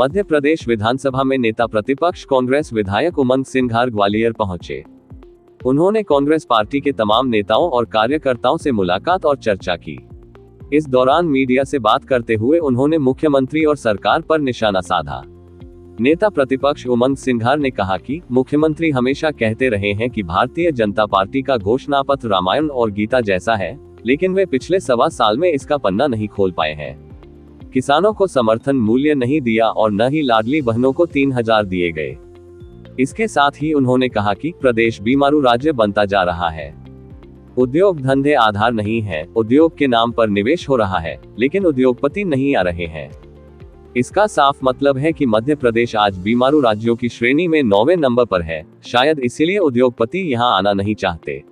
मध्य प्रदेश विधानसभा में नेता प्रतिपक्ष कांग्रेस विधायक उमंग सिंघार ग्वालियर पहुंचे। उन्होंने कांग्रेस पार्टी के तमाम नेताओं और कार्यकर्ताओं से मुलाकात और चर्चा की। इस दौरान मीडिया से बात करते हुए उन्होंने मुख्यमंत्री और सरकार पर निशाना साधा। नेता प्रतिपक्ष उमंग सिंघार ने कहा कि मुख्यमंत्री हमेशा कहते रहे हैं कि भारतीय जनता पार्टी का घोषणा पत्र रामायण और गीता जैसा है, लेकिन वे पिछले 1.25 साल में इसका पन्ना नहीं खोल पाए हैं। किसानों को समर्थन मूल्य नहीं दिया और न ही लाडली बहनों को 3000 दिए गए। इसके साथ ही उन्होंने कहा कि प्रदेश बीमारू राज्य बनता जा रहा है। उद्योग धंधे आधार नहीं है, उद्योग के नाम पर निवेश हो रहा है, लेकिन उद्योगपति नहीं आ रहे हैं। इसका साफ मतलब है कि मध्य प्रदेश आज बीमारू राज्यों की श्रेणी में 9वें नंबर पर है। शायद इसीलिए उद्योगपति यहां आना नहीं चाहते।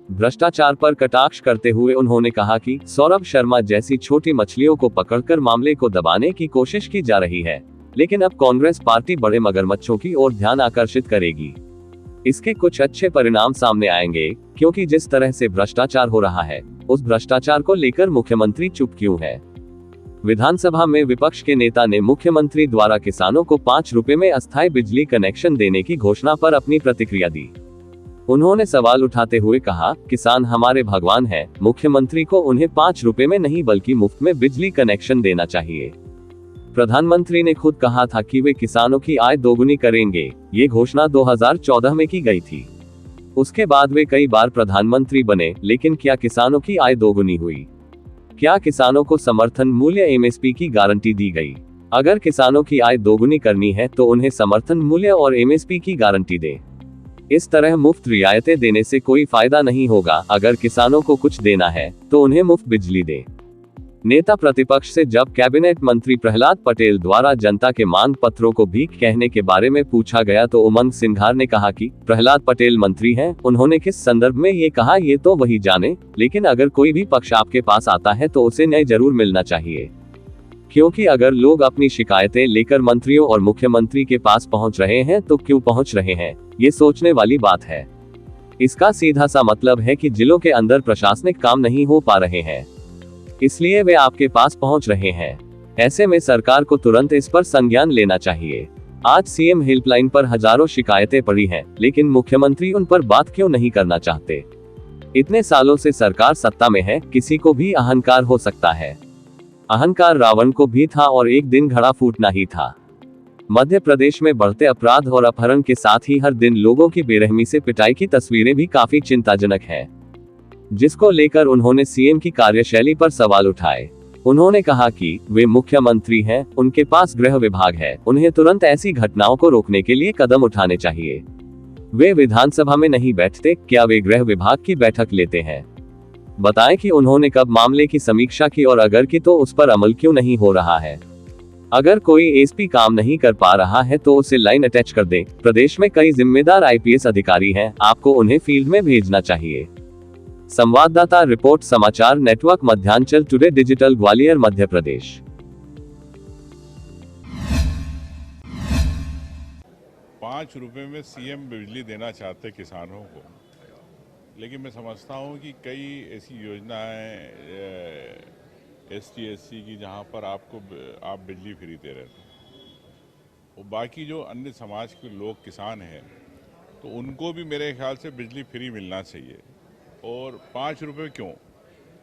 भ्रष्टाचार पर कटाक्ष करते हुए उन्होंने कहा कि सौरभ शर्मा जैसी छोटी मछलियों को पकड़कर मामले को दबाने की कोशिश की जा रही है, लेकिन अब कांग्रेस पार्टी बड़े मगरमच्छों की ओर ध्यान आकर्षित करेगी। इसके कुछ अच्छे परिणाम सामने आएंगे, क्योंकि जिस तरह से भ्रष्टाचार हो रहा है, उस भ्रष्टाचार को लेकर मुख्यमंत्री चुप क्यों है। विधानसभा में विपक्ष के नेता ने मुख्यमंत्री द्वारा किसानों को 5 रुपए में अस्थायी बिजली कनेक्शन देने की घोषणा पर अपनी प्रतिक्रिया दी। उन्होंने सवाल उठाते हुए कहा, किसान हमारे भगवान हैं, मुख्यमंत्री को उन्हें 5 रुपए में नहीं बल्कि मुफ्त में बिजली कनेक्शन देना चाहिए। प्रधानमंत्री ने खुद कहा था कि वे किसानों की आय दोगुनी करेंगे। ये घोषणा 2014 में की गई थी। उसके बाद वे कई बार प्रधानमंत्री बने, लेकिन क्या किसानों की आय दोगुनी हुई? क्या किसानों को समर्थन मूल्य एमएसपी की गारंटी दी गई? अगर किसानों की आय दोगुनी करनी है तो उन्हें समर्थन मूल्य और एमएसपी की गारंटी दें। इस तरह मुफ्त रियायतें देने से कोई फायदा नहीं होगा। अगर किसानों को कुछ देना है तो उन्हें मुफ्त बिजली दें। नेता प्रतिपक्ष से जब कैबिनेट मंत्री प्रहलाद पटेल द्वारा जनता के मांग पत्रों को भीख कहने के बारे में पूछा गया तो उमंग सिंघार ने कहा कि प्रहलाद पटेल मंत्री हैं, उन्होंने किस संदर्भ में ये कहा ये तो वही जाने, लेकिन अगर कोई भी पक्ष आपके पास आता है तो उसे न्याय जरूर मिलना चाहिए। क्योंकि अगर लोग अपनी शिकायतें लेकर मंत्रियों और मुख्यमंत्री के पास पहुंच रहे हैं तो क्यों पहुंच रहे हैं, ये सोचने वाली बात है। इसका सीधा सा मतलब है कि जिलों के अंदर प्रशासनिक काम नहीं हो पा रहे हैं, इसलिए वे आपके पास पहुंच रहे हैं। ऐसे में सरकार को तुरंत इस पर संज्ञान लेना चाहिए। आज सीएम हेल्पलाइन पर हजारों शिकायतें पड़ी हैं, लेकिन मुख्यमंत्री उन पर बात क्यों नहीं करना चाहते? इतने सालों से सरकार सत्ता में है, किसी को भी अहंकार हो सकता है। अहंकार रावण को भी था और एक दिन घड़ा फूटना ही था। मध्य प्रदेश में बढ़ते अपराध और अपहरण के साथ ही हर दिन लोगों की बेरहमी से पिटाई की तस्वीरें भी काफी चिंताजनक हैं, जिसको लेकर उन्होंने सीएम की कार्यशैली पर सवाल उठाए। उन्होंने कहा कि वे मुख्यमंत्री हैं, उनके पास गृह विभाग है, उन्हें तुरंत ऐसी घटनाओं को रोकने के लिए कदम उठाने चाहिए। वे विधानसभा में नहीं बैठते, क्या वे गृह विभाग की बैठक लेते हैं? बताएं कि उन्होंने कब मामले की समीक्षा की और अगर की तो उस पर अमल क्यों नहीं हो रहा है। अगर कोई एसपी काम नहीं कर पा रहा है तो उसे लाइन अटैच कर दें। प्रदेश में कई जिम्मेदार आईपीएस अधिकारी हैं, आपको उन्हें फील्ड में भेजना चाहिए। संवाददाता रिपोर्ट, समाचार network Madhyanchal today digital, Gwalior, Madhya Pradesh. 5 रुपए में सीएम बिजली देना चाहते किसानों को, लेकिन मैं समझता हूं कि कई ऐसी योजनाएं ST/SC की जहां पर आप बिजली फ्री दे रहे थे। और बाकी जो अन्य समाज के लोग किसान हैं तो उनको भी मेरे ख्याल से बिजली फ्री मिलना चाहिए। और 5 रुपये क्यों?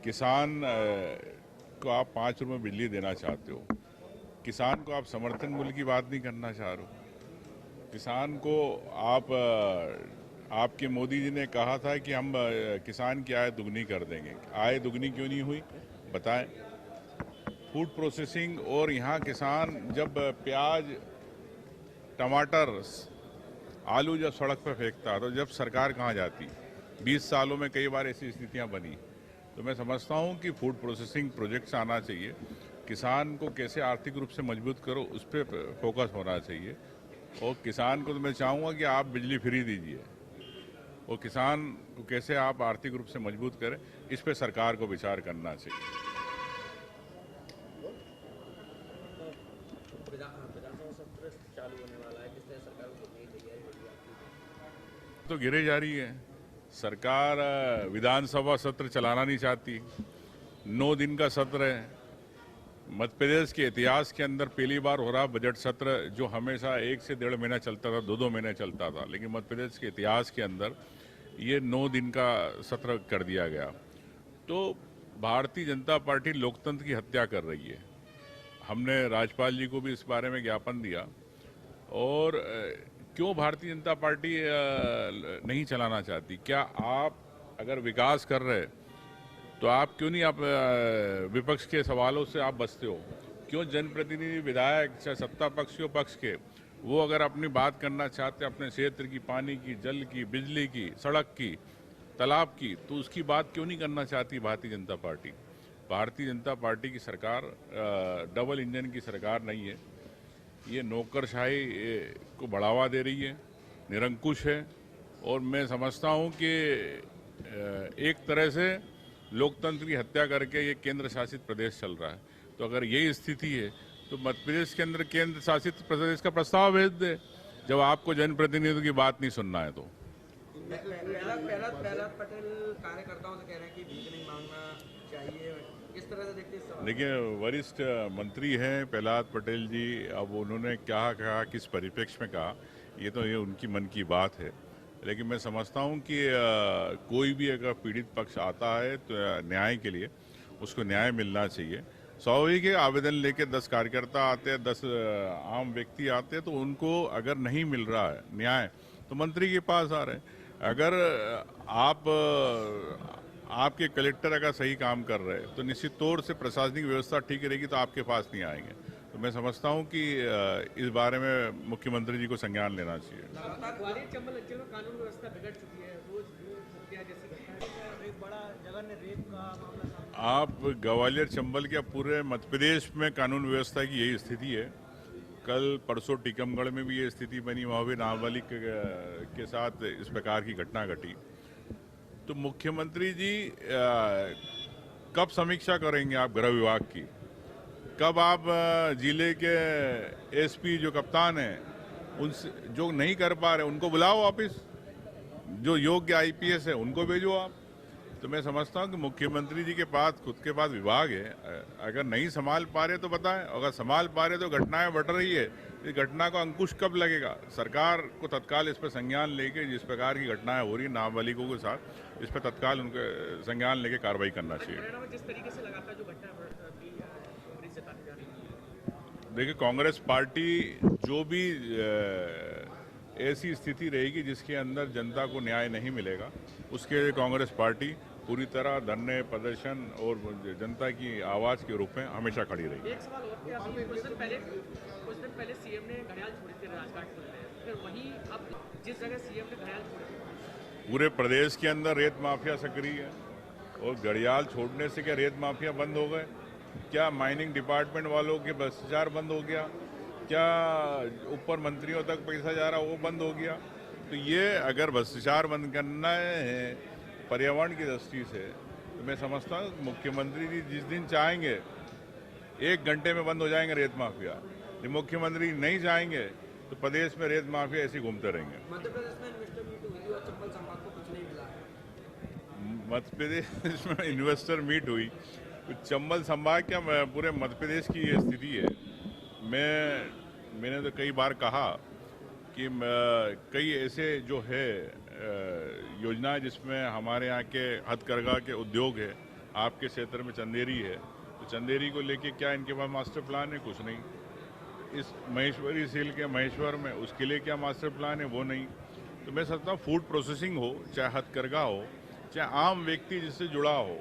किसान को आप 5 रुपये बिजली देना चाहते हो, किसान को आप समर्थन मूल्य की बात नहीं करना चाह रहे हो। किसान को आपके मोदी जी ने कहा था कि हम किसान की आय दुगनी कर देंगे। आय दुगनी क्यों नहीं हुई बताएं? फूड प्रोसेसिंग, और यहाँ किसान जब प्याज, टमाटर, आलू जब सड़क पर फेंकता तो जब सरकार कहाँ जाती? 20 सालों में कई बार ऐसी स्थितियाँ बनी। तो मैं समझता हूँ कि फूड प्रोसेसिंग प्रोजेक्ट्स आना चाहिए। किसान को कैसे आर्थिक रूप से मजबूत करो, उस पर फोकस होना चाहिए। और किसान को तो मैं चाहूँगा कि आप बिजली फ्री दीजिए, और किसान को कैसे आप आर्थिक रूप से मजबूत करें, इस पे सरकार को विचार करना चाहिए। तो गिरे जा रही है सरकार। विधानसभा सत्र चलाना नहीं चाहती। 9 दिन का सत्र है, मध्य प्रदेश के इतिहास के अंदर पहली बार हो रहा बजट सत्र, जो हमेशा 1 से 1.5 महीना चलता था, 2-2 महीने चलता था, लेकिन मध्य प्रदेश के इतिहास के अंदर ये 9 दिन का सत्र कर दिया गया। तो भारतीय जनता पार्टी लोकतंत्र की हत्या कर रही है। हमने राज्यपाल जी को भी इस बारे में ज्ञापन दिया। और क्यों भारतीय जनता पार्टी नहीं चलाना चाहती? क्या आप अगर विकास कर रहे तो आप क्यों नहीं, आप विपक्ष के सवालों से आप बचते हो? क्यों जनप्रतिनिधि, विधायक, चाहे सत्ता पक्ष के पक्ष के, वो अगर अपनी बात करना चाहते अपने क्षेत्र की, पानी की, जल की, बिजली की, सड़क की, तालाब की, तो उसकी बात क्यों नहीं करना चाहती भारतीय जनता पार्टी? भारतीय जनता पार्टी की सरकार डबल इंजन की सरकार नहीं है। ये नौकरशाही को बढ़ावा दे रही है, निरंकुश है। और मैं समझता हूँ कि एक तरह से लोकतंत्र की हत्या करके ये केंद्र शासित प्रदेश चल रहा है। तो अगर यही स्थिति है तो मध्य प्रदेश के अंदर केंद्र शासित प्रदेश का प्रस्ताव भेज दे, जब आपको जनप्रतिनिधियों की बात नहीं सुनना है। तो प्रहलाद पटेल कार्यकर्ताओं से कह रहे हैं कि भीख नहीं मांगना चाहिए, किस तरह से देखते हैं? देखिए, वरिष्ठ मंत्री हैं प्रहलाद पटेल जी, अब उन्होंने क्या कहा, किस परिप्रेक्ष्य में कहा, ये उनकी मन की बात है। लेकिन मैं समझता हूँ कि कोई भी अगर पीड़ित पक्ष आता है तो न्याय के लिए उसको न्याय मिलना चाहिए। स्वाभाविक है, आवेदन लेके 10 कार्यकर्ता आते हैं, 10 आम व्यक्ति आते हैं, तो उनको अगर नहीं मिल रहा है न्याय तो मंत्री के पास आ रहे हैं। अगर आपके कलेक्टर अगर सही काम कर रहे हैं तो निश्चित तौर से प्रशासनिक व्यवस्था ठीक रहेगी, तो आपके पास नहीं आएंगे। तो मैं समझता हूं कि इस बारे में मुख्यमंत्री जी को संज्ञान लेना चाहिए। ग्वालियर चंबल अंचल में कानून व्यवस्था बिगड़ चुकी है, रोज हत्या जैसी घटना, एक बड़ा जघन्य रेप का मामला। आप ग्वालियर चंबल के पूरे मध्य प्रदेश में कानून व्यवस्था की यही स्थिति है। कल परसों टीकमगढ़ में भी ये स्थिति बनी, वहाँ भी नाबालिग के साथ इस प्रकार की घटना घटी। तो मुख्यमंत्री जी कब समीक्षा करेंगे आप गृह विभाग की? कब आप जिले के एसपी जो कप्तान हैं उनसे जो नहीं कर पा रहे उनको बुलाओ वापिस, जो योग्य आईपीएस है उनको भेजो आप। तो मैं समझता हूँ कि मुख्यमंत्री जी के पास खुद के पास विभाग है, अगर नहीं संभाल पा रहे तो बताएं, अगर संभाल पा रहे तो घटनाएं बढ़ रही है, इस घटना को अंकुश कब लगेगा? सरकार को तत्काल इस पर संज्ञान लेके, जिस प्रकार की घटनाएं हो रही है नाबालिगों के साथ, इस पर तत्काल उनके संज्ञान लेके कार्रवाई करना चाहिए। जिस तरीके से लगातार जो घटना देखिए, कांग्रेस पार्टी जो भी ऐसी स्थिति रहेगी जिसके अंदर जनता को न्याय नहीं मिलेगा, उसके लिए कांग्रेस पार्टी पूरी तरह धरने, प्रदर्शन और जनता की आवाज़ के रूप में हमेशा खड़ी रही। एक सवाल और कि अभी कुछ दिन पहले सीएम ने घड़ियाल छोड़ी थी राजघाट पुल पे, फिर वहीं अब जिस जगह सीएम ने घड़ियाल छोड़ी, पूरे प्रदेश के अंदर रेत माफिया सक्रिय है। और घड़ियाल छोड़ने से क्या रेत माफिया बंद हो गए? क्या माइनिंग डिपार्टमेंट वालों के भ्रष्टाचार बंद हो गया? क्या ऊपर मंत्रियों तक पैसा जा रहा वो बंद हो गया? तो ये अगर भ्रष्टाचार बंद करना है पर्यावरण की दृष्टि से, तो मैं समझता हूँ मुख्यमंत्री जी जिस दिन चाहेंगे 1 घंटे में बंद हो जाएंगे रेत माफिया। यदि मुख्यमंत्री नहीं चाहेंगे तो प्रदेश में रेत माफिया ऐसे घूमते रहेंगे। मध्य प्रदेश में इन्वेस्टर मीट हुई और चंबल संभाग को कुछ नहीं मिला है। मध्य प्रदेश में इन्वेस्टर मीट हुई, चंबल संभाग क्या, पूरे मध्य प्रदेश की ये स्थिति है। मैंने तो कई बार कहा कि कई ऐसे जो है योजना जिसमें हमारे यहाँ के हथकरघा के उद्योग है, आपके क्षेत्र में चंदेरी है, तो चंदेरी को लेके क्या इनके पास मास्टर प्लान है? कुछ नहीं। इस महेश्वरी सील के महेश्वर में उसके लिए क्या मास्टर प्लान है? वो नहीं। तो मैं समझता हूँ फूड प्रोसेसिंग हो, चाहे हथकरघा हो, चाहे आम व्यक्ति जिससे जुड़ा हो,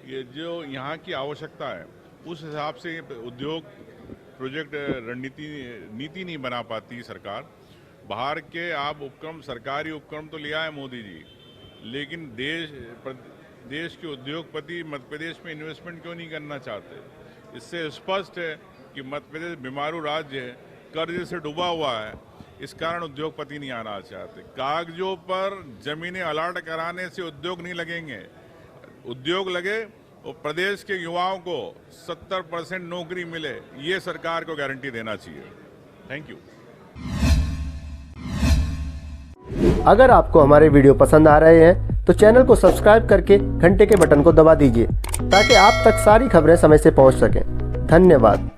ये जो यहाँ की आवश्यकता है उस हिसाब से उद्योग प्रोजेक्ट नीति नहीं बना पाती सरकार। बाहर के आप उपक्रम, सरकारी उपक्रम तो लिया है मोदी जी, लेकिन देश के उद्योगपति मध्य प्रदेश में इन्वेस्टमेंट क्यों नहीं करना चाहते? इससे स्पष्ट है कि मध्य प्रदेश बीमारू राज्य है, कर्ज से डूबा हुआ है, इस कारण उद्योगपति नहीं आना चाहते। कागजों पर जमीनें अलाट कराने से उद्योग नहीं लगेंगे। उद्योग लगे और प्रदेश के युवाओं को 70% नौकरी मिले, ये सरकार को गारंटी देना चाहिए। Thank you. अगर आपको हमारे वीडियो पसंद आ रहे हैं तो चैनल को सब्सक्राइब करके घंटे के बटन को दबा दीजिए ताकि आप तक सारी खबरें समय से पहुंच सकें। धन्यवाद।